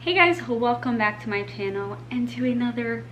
Hey guys, welcome back to my channel and to another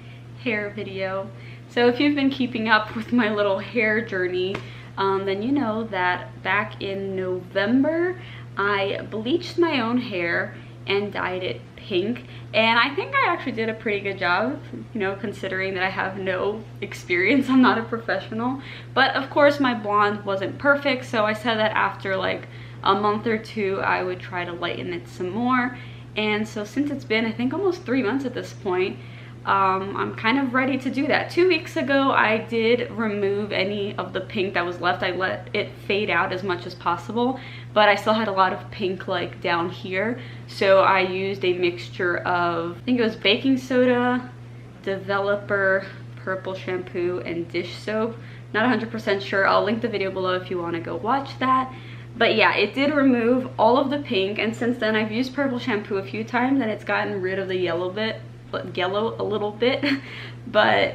hair video. So if you've been keeping up with my little hair journey, then you know that back in November I bleached my own hair and dyed it pink, and I think I actually did a pretty good job, you know, considering that I have no experience. I'm not a professional, but of course my blonde wasn't perfect, so I said that after like a month or two I would try to lighten it some more. And so since it's been, I think, almost 3 months at this point, I'm kind of ready to do that. 2 weeks ago, I did remove any of the pink that was left. I let it fade out as much as possible, but I still had a lot of pink like down here. So I used a mixture of, I think it was baking soda, developer, purple shampoo, and dish soap. Not 100% sure. I'll link the video below if you want to go watch that. But yeah, it did remove all of the pink, and since then I've used purple shampoo a few times and it's gotten rid of the yellow a little bit. But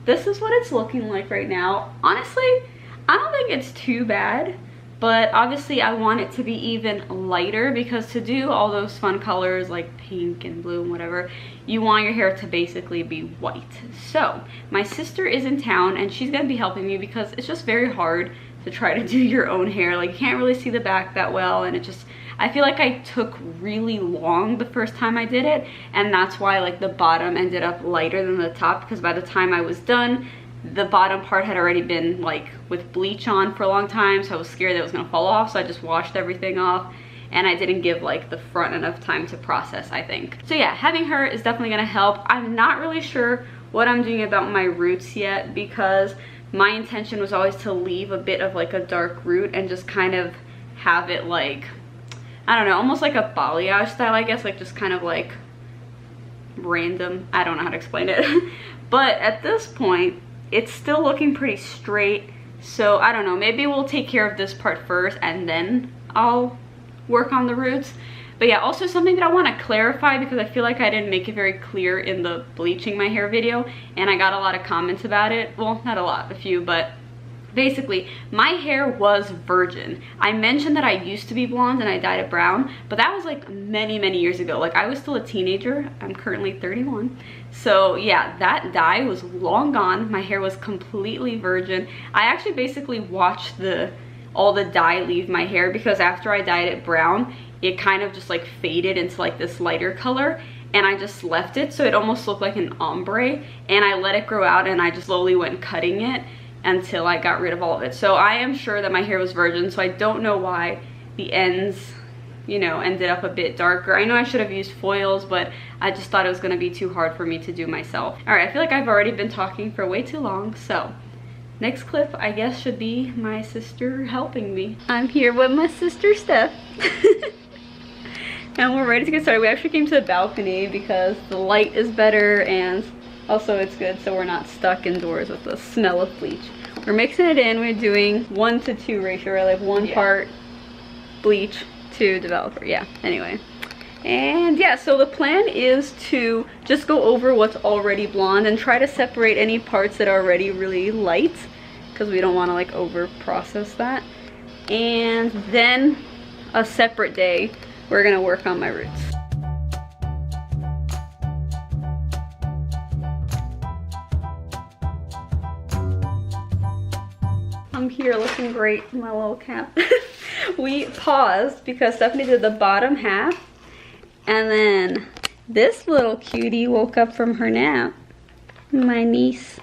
this is what it's looking like right now. Honestly, I don't think it's too bad, but obviously I want it to be even lighter, because to do all those fun colors like pink and blue and whatever, you want your hair to basically be white. So my sister is in town and she's gonna be helping me, because it's just very hard to try to do your own hair. Like, you can't really see the back that well, and it just, I feel like I took really long the first time I did it, and that's why like the bottom ended up lighter than the top, because by the time I was done, the bottom part had already been like with bleach on for a long time, so I was scared that it was gonna fall off, so I just washed everything off, and I didn't give like the front enough time to process, I think. So yeah, having her is definitely gonna help. I'm not really sure what I'm doing about my roots yet, because my intention was always to leave a bit of like a dark root and just kind of have it like, I don't know, almost like a balayage style, I guess, like just kind of like random. I don't know how to explain it. But at this point, it's still looking pretty straight. So I don't know, maybe we'll take care of this part first and then I'll work on the roots. But yeah, also something that I want to clarify, because I feel like I didn't make it very clear in the bleaching my hair video, and I got a lot of comments about it. Well, not a lot, a few, but basically my hair was virgin. I mentioned that I used to be blonde and I dyed it brown, but that was like many years ago. Like, I was still a teenager. I'm currently 31. So yeah, that dye was long gone. My hair was completely virgin. I actually basically watched all the dye leave my hair, because after I dyed it brown, it kind of just like faded into like this lighter color, and I just left it so it almost looked like an ombre, and I let it grow out and I just slowly went cutting it until I got rid of all of it. So I am sure that my hair was virgin, so I don't know why the ends, you know, ended up a bit darker. I know I should have used foils, but I just thought it was gonna be too hard for me to do myself. All right, I feel like I've already been talking for way too long, so next clip, I guess, should be my sister helping me. I'm here with my sister, Steph. And we're ready to get started. We actually came to the balcony because the light is better, and also it's good so we're not stuck indoors with the smell of bleach. We're mixing it in. We're doing 1:2 ratio, right? Like one part bleach, 2 developer. Yeah, anyway. And yeah, so the plan is to just go over what's already blonde and try to separate any parts that are already really light, because we don't want to like over process that. And then a separate day, we're gonna work on my roots. I'm here looking great in my little cap. We paused because Stephanie did the bottom half, and then this little cutie woke up from her nap, my niece.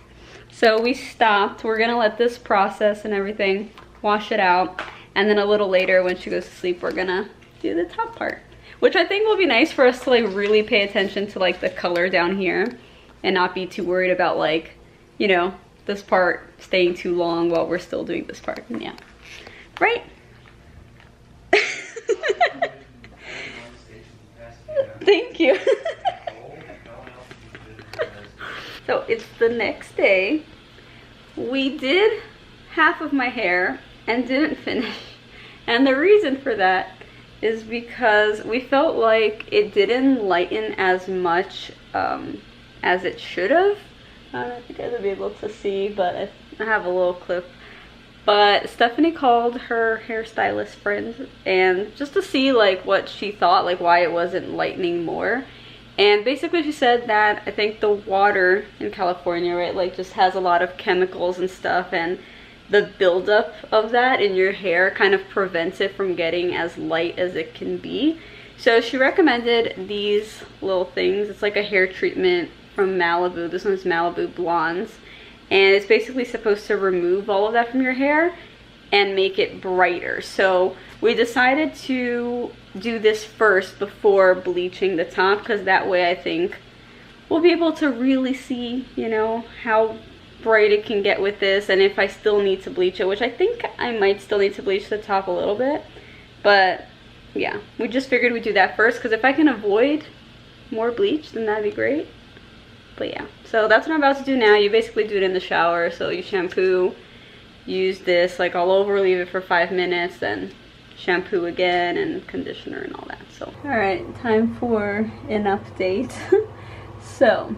So we stopped. We're gonna let this process and everything, wash it out, and then a little later when she goes to sleep, we're gonna do the top part, which I think will be nice for us to like really pay attention to like the color down here and not be too worried about like, you know, this part staying too long while we're still doing this part. And yeah, right? Thank you. So it's the next day. We did half of my hair and didn't finish, and the reason for that is because we felt like it didn't lighten as much as it should have. I don't know if you guys will be able to see, but I have a little clip. But Stephanie called her hairstylist friend, and just to see like what she thought, like why it wasn't lightening more. And basically she said that I think the water in California, right, like just has a lot of chemicals and stuff, and the buildup of that in your hair kind of prevents it from getting as light as it can be. So she recommended these little things. It's like a hair treatment from Malibu. This one's Malibu Blondes. And it's basically supposed to remove all of that from your hair and make it brighter. So we decided to do this first before bleaching the top, because that way I think we'll be able to really see, you know, how bright it can get with this, and if I still need to bleach it, which I think I might still need to bleach the top a little bit. But yeah, we just figured we'd do that first, because if I can avoid more bleach, then that'd be great. But yeah, so that's what I'm about to do now. You basically do it in the shower. So you shampoo, use this like all over, leave it for 5 minutes, then shampoo again and conditioner and all that. So all right, time for an update. So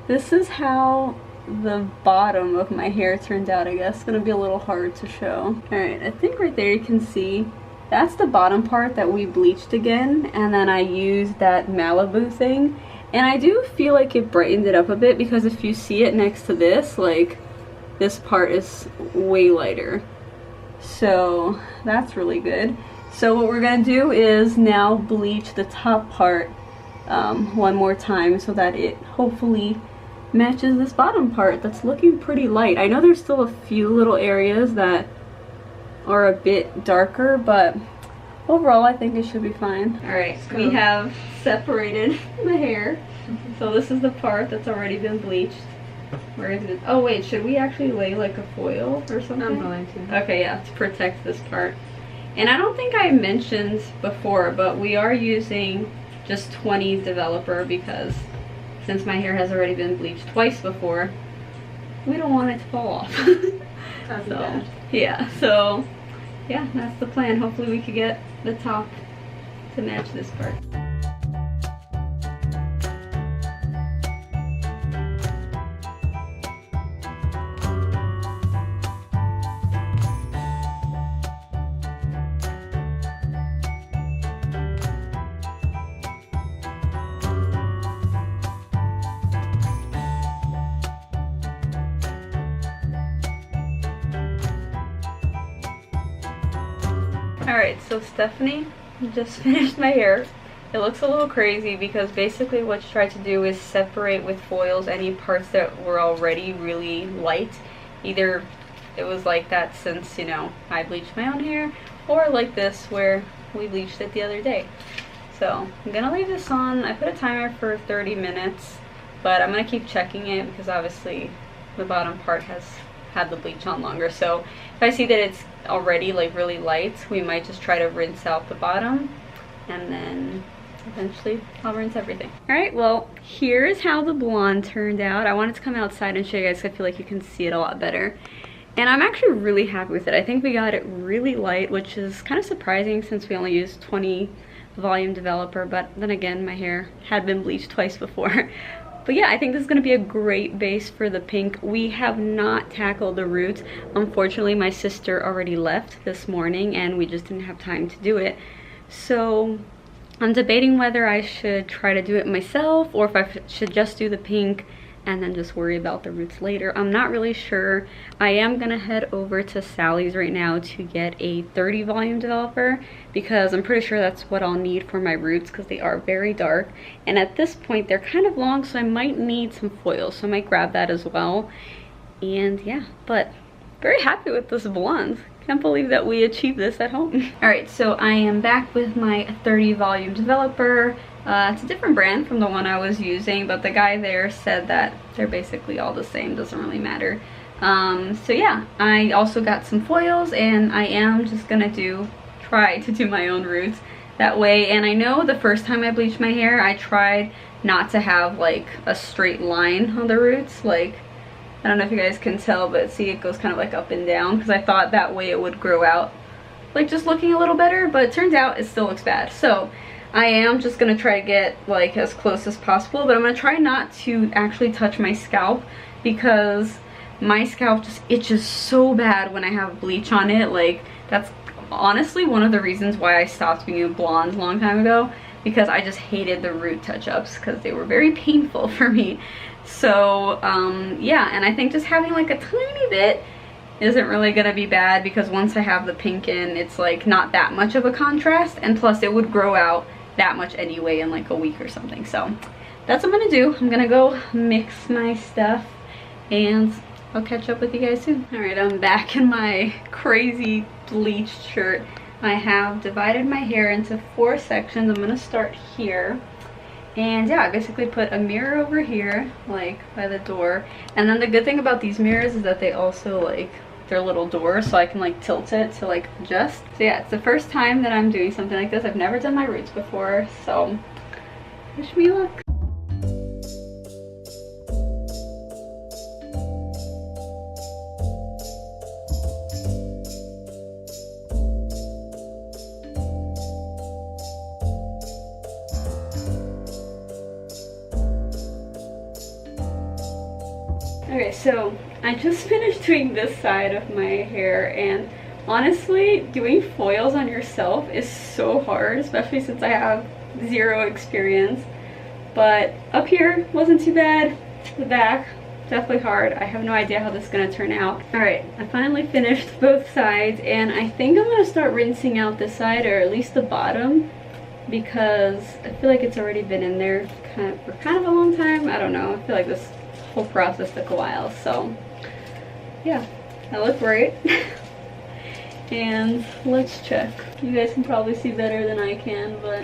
this is how the bottom of my hair turned out. I guess it's gonna be a little hard to show. All right, I think right there you can see that's the bottom part that we bleached again, and then I used that Malibu thing. And I do feel like it brightened it up a bit, because if you see it next to this, like this part is way lighter. So that's really good. So what we're gonna do is now bleach the top part one more time, so that it hopefully matches this bottom part that's looking pretty light. I know there's still a few little areas that are a bit darker, but overall I think it should be fine. All right, we have separated the hair. So this is the part that's already been bleached. Where is it? Oh wait, should we actually lay like a foil or something? I'm going to. Okay, yeah, to protect this part. And I don't think I mentioned before, but we are using just 20 developer, because since my hair has already been bleached twice before, we don't want it to fall off. So yeah, so yeah, that's the plan. Hopefully we could get the top to match this part. Alright, so Stephanie just finished my hair. It looks a little crazy because basically what she tried to do is separate with foils any parts that were already really light. Either it was like that since, you know, I bleached my own hair, or like this where we bleached it the other day. So I'm gonna leave this on. I put a timer for 30 minutes, but I'm gonna keep checking it because obviously the bottom part has had the bleach on longer. So if I see that it's already like really light, we might just try to rinse out the bottom, and then eventually I'll rinse everything. All right, well, here's how the blonde turned out. I wanted to come outside and show you guys, 'cause I feel like you can see it a lot better. And I'm actually really happy with it. I think we got it really light, which is kind of surprising since we only used 20 volume developer, but then again, my hair had been bleached twice before. But yeah, I think this is gonna be a great base for the pink. We have not tackled the roots. Unfortunately, my sister already left this morning and we just didn't have time to do it. So I'm debating whether I should try to do it myself or if I should just do the pink and then just worry about the roots later. I'm not really sure. I am gonna head over to Sally's right now to get a 30 volume developer because I'm pretty sure that's what I'll need for my roots because they are very dark. And at this point, they're kind of long, so I might need some foil. So I might grab that as well. And yeah, but very happy with this blonde. Can't believe that we achieved this at home. All right, so I am back with my 30 volume developer. It's a different brand from the one I was using, but the guy there said that they're basically all the same, doesn't really matter. So yeah, I also got some foils and I am just gonna try to do my own roots that way. And I know the first time I bleached my hair, I tried not to have like a straight line on the roots. Like, I don't know if you guys can tell, but see, it goes kind of like up and down because I thought that way it would grow out like just looking a little better, but it turns out it still looks bad. So I am just gonna try to get like as close as possible, but I'm gonna try not to actually touch my scalp because my scalp just itches so bad when I have bleach on it. Like, that's honestly one of the reasons why I stopped being a blonde a long time ago, because I just hated the root touch-ups because they were very painful for me. So yeah, and I think just having like a tiny bit isn't really gonna be bad, because once I have the pink in, it's like not that much of a contrast, and plus it would grow out that much anyway in like a week or something. So that's what I'm gonna do. I'm gonna go mix my stuff and I'll catch up with you guys soon. All right, I'm back in my crazy bleached shirt. I have divided my hair into 4 sections. I'm gonna start here. And yeah, I basically put a mirror over here, like by the door. And then the good thing about these mirrors is that they also like, they're little doors, so I can like tilt it to like adjust. So yeah, it's the first time that I'm doing something like this. I've never done my roots before, so wish me luck. Okay, so I just finished doing this side of my hair, and honestly, doing foils on yourself is so hard, especially since I have 0 experience. But up here wasn't too bad. The back, definitely hard. I have no idea how this is gonna turn out. Alright, I finally finished both sides, and I think I'm gonna start rinsing out this side, or at least the bottom, because I feel like it's already been in there for kind of a long time. I don't know, I feel like this whole process took a while. So yeah, I look great. And let's check. You guys can probably see better than I can, but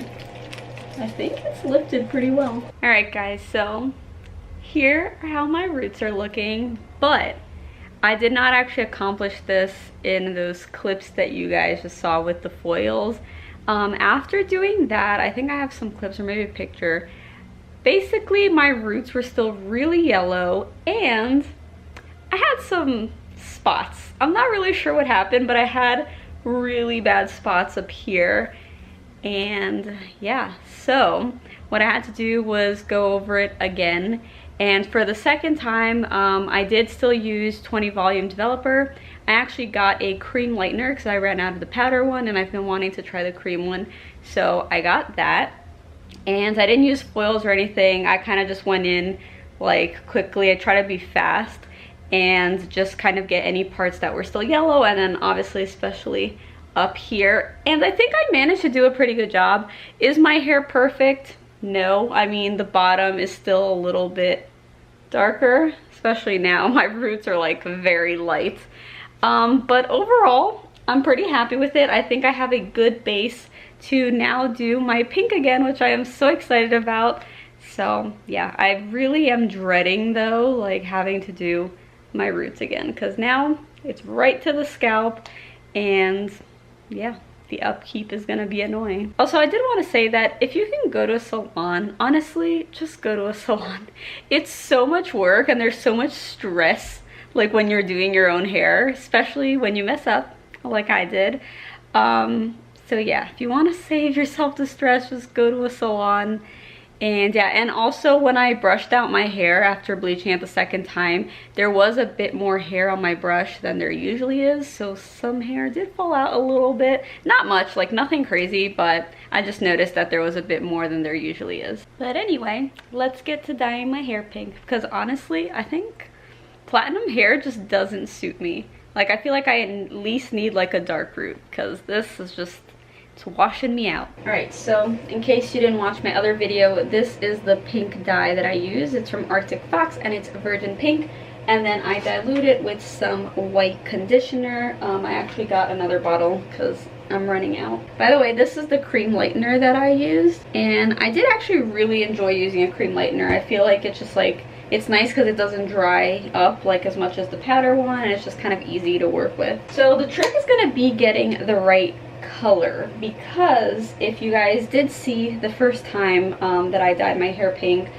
I think it's lifted pretty well. All right guys, so here are how my roots are looking, but I did not actually accomplish this in those clips that you guys just saw with the foils. After doing that, I think I have some clips or maybe a picture. Basically, my roots were still really yellow, and I had some spots. I'm not really sure what happened, but I had really bad spots up here. And yeah, so what I had to do was go over it again. And for the second time, I did still use 20 volume developer. I actually got a cream lightener because I ran out of the powder one, and I've been wanting to try the cream one. So I got that. And I didn't use foils or anything. I kind of just went in like quickly. I try to be fast and just kind of get any parts that were still yellow, and then obviously especially up here. And I think I managed to do a pretty good job. Is my hair perfect? No. I mean, the bottom is still a little bit darker, especially now. My roots are like very light. But overall, I'm pretty happy with it. I think I have a good base to now do my pink again, which I am so excited about. So yeah, I really am dreading though, like having to do my roots again, because now it's right to the scalp, and yeah, the upkeep is gonna be annoying. Also, I did want to say that if you can go to a salon, honestly, just go to a salon. It's so much work and there's so much stress, like when you're doing your own hair, especially when you mess up like I did. So yeah, if you want to save yourself the stress, just go to a salon. And yeah, and also when I brushed out my hair after bleaching it the second time, there was a bit more hair on my brush than there usually is. So some hair did fall out a little bit. Not much, like nothing crazy, but I just noticed that there was a bit more than there usually is. But anyway, let's get to dyeing my hair pink, because honestly, I think platinum hair just doesn't suit me. Like I feel like I at least need like a dark root, because this is just, it's washing me out. Alright, so in case you didn't watch my other video, this is the pink dye that I use. It's from Arctic Fox and it's virgin pink. And then I dilute it with some white conditioner. I actually got another bottle because I'm running out. By the way, this is the cream lightener that I used. And I did actually really enjoy using a cream lightener. I feel like it's just like, it's nice because it doesn't dry up like as much as the powder one, and it's just kind of easy to work with. So the trick is going to be getting the right color, because if you guys did see the first time that I dyed my hair pink,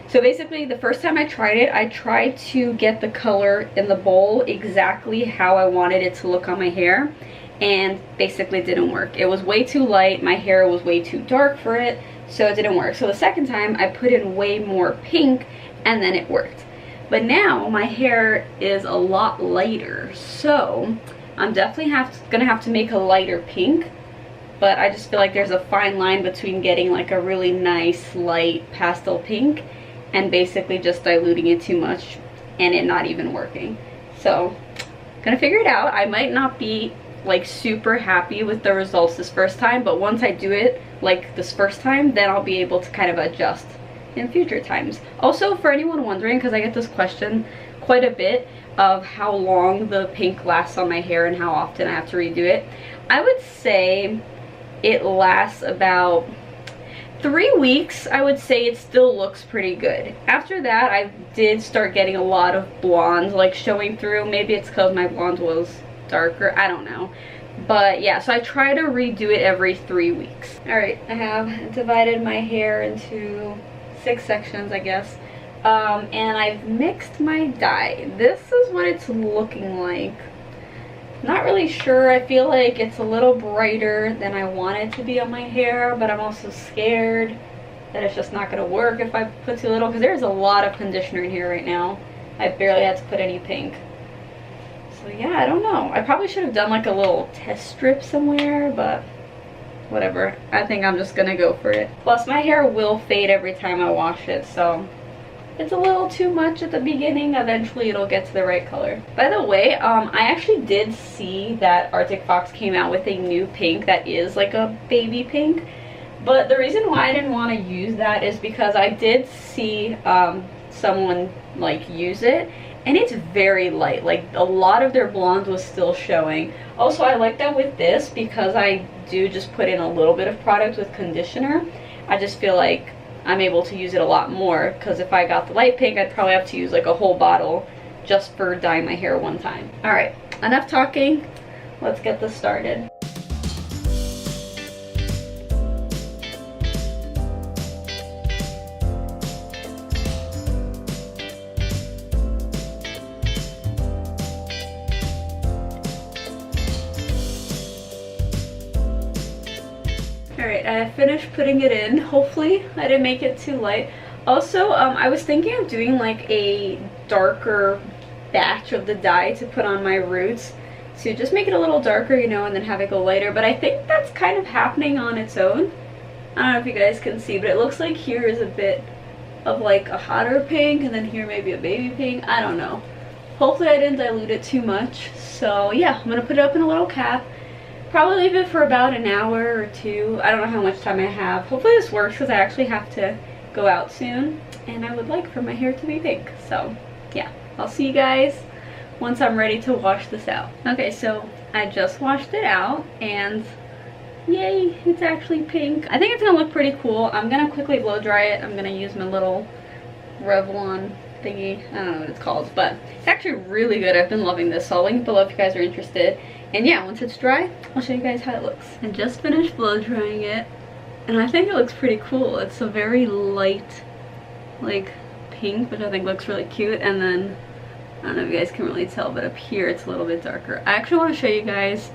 so basically the first time I tried it, I tried to get the color in the bowl exactly how I wanted it to look on my hair, and basically didn't work. It was way too light, my hair was way too dark for it, so it didn't work. So the second time I put in way more pink, and then it worked. But now my hair is a lot lighter, so I'm definitely gonna have to make a lighter pink. but I just feel like there's a fine line between getting like a really nice light pastel pink and basically just diluting it too much and it not even working. So gonna figure it out. I might not be like super happy with the results this first time, but once I do it like this first time, then I'll be able to kind of adjust in future times. Also, for anyone wondering, because I get this question quite a bit of how long the pink lasts on my hair and how often I have to redo it, I would say it lasts about 3 weeks. I would say it still looks pretty good. After that, I did start getting a lot of blonde like showing through. Maybe it's because my blonde was darker, I don't know. But yeah, so I try to redo it every 3 weeks. All right, I have divided my hair into 6 sections, I guess. And I've mixed my dye. This is what it's looking like. Not really sure. I feel like it's a little brighter than I want it to be on my hair, but I'm also scared that it's just not going to work if I put too little, because there's a lot of conditioner in here right now. I barely had to put any pink. So yeah, I don't know. I probably should have done like a little test strip somewhere, but whatever. I think I'm just gonna go for it. Plus my hair will fade every time I wash it, so it's a little too much at the beginning. Eventually it'll get to the right color. By the way, I actually did see that Arctic Fox came out with a new pink that is like a baby pink. But the reason why I didn't want to use that is because I did see someone like use it, and it's very light. Like a lot of their blonde was still showing. Also, I like that with this because I do just put in a little bit of product with conditioner. I just feel like I'm able to use it a lot more, because if I got the light pink, I'd probably have to use like a whole bottle just for dyeing my hair one time. All right, enough talking. Let's get this started. Alright, I finished putting it in. Hopefully I didn't make it too light. Also, I was thinking of doing like a darker batch of the dye to put on my roots to just make it a little darker, you know, and then have it go lighter. But I think that's kind of happening on its own. I don't know if you guys can see, but it looks like here is a bit of like a hotter pink, and then here maybe a baby pink. I don't know. Hopefully I didn't dilute it too much. So yeah, I'm gonna put it up in a little cap. Probably leave it for about an hour or two. I don't know how much time I have. Hopefully this works, because I actually have to go out soon, and I would like for my hair to be pink. So yeah, I'll see you guys once I'm ready to wash this out. Okay, so I just washed it out, and yay, it's actually pink. I think it's gonna look pretty cool. I'm gonna quickly blow dry it. I'm gonna use my little Revlon thingy. I don't know what it's called, but it's actually really good. I've been loving this, so I'll link below if you guys are interested. And yeah, once it's dry, I'll show you guys how it looks. I just finished blow drying it, and I think it looks pretty cool. It's a very light, like, pink, which I think looks really cute. And then, I don't know if you guys can really tell, but up here it's a little bit darker. I actually want to show you guys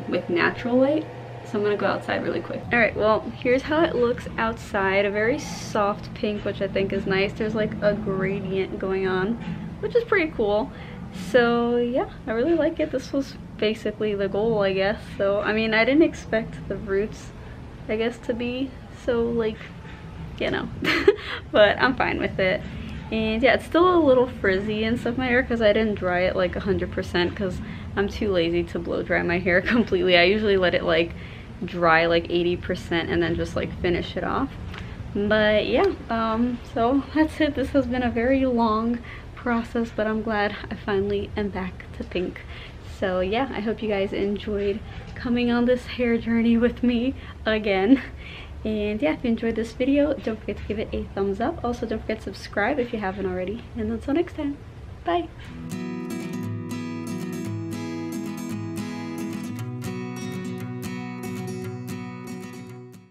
with natural light, so I'm gonna go outside really quick. All right, well, here's how it looks outside. A very soft pink, which I think is nice. There's like a gradient going on, which is pretty cool. So yeah, I really like it. This was basically the goal, I guess. So I mean, I didn't expect the roots, I guess, to be so like, you know, but I'm fine with it. And yeah, it's still a little frizzy and stuff in my hair because I didn't dry it like 100%, because I'm too lazy to blow dry my hair completely. I usually let it like dry like 80% and then just like finish it off. But yeah, so that's it. This has been a very long process, but I'm glad I finally am back to pink. So yeah, I hope you guys enjoyed coming on this hair journey with me again. And yeah, if you enjoyed this video, don't forget to give it a thumbs up. Also, don't forget to subscribe if you haven't already. And until next time, bye.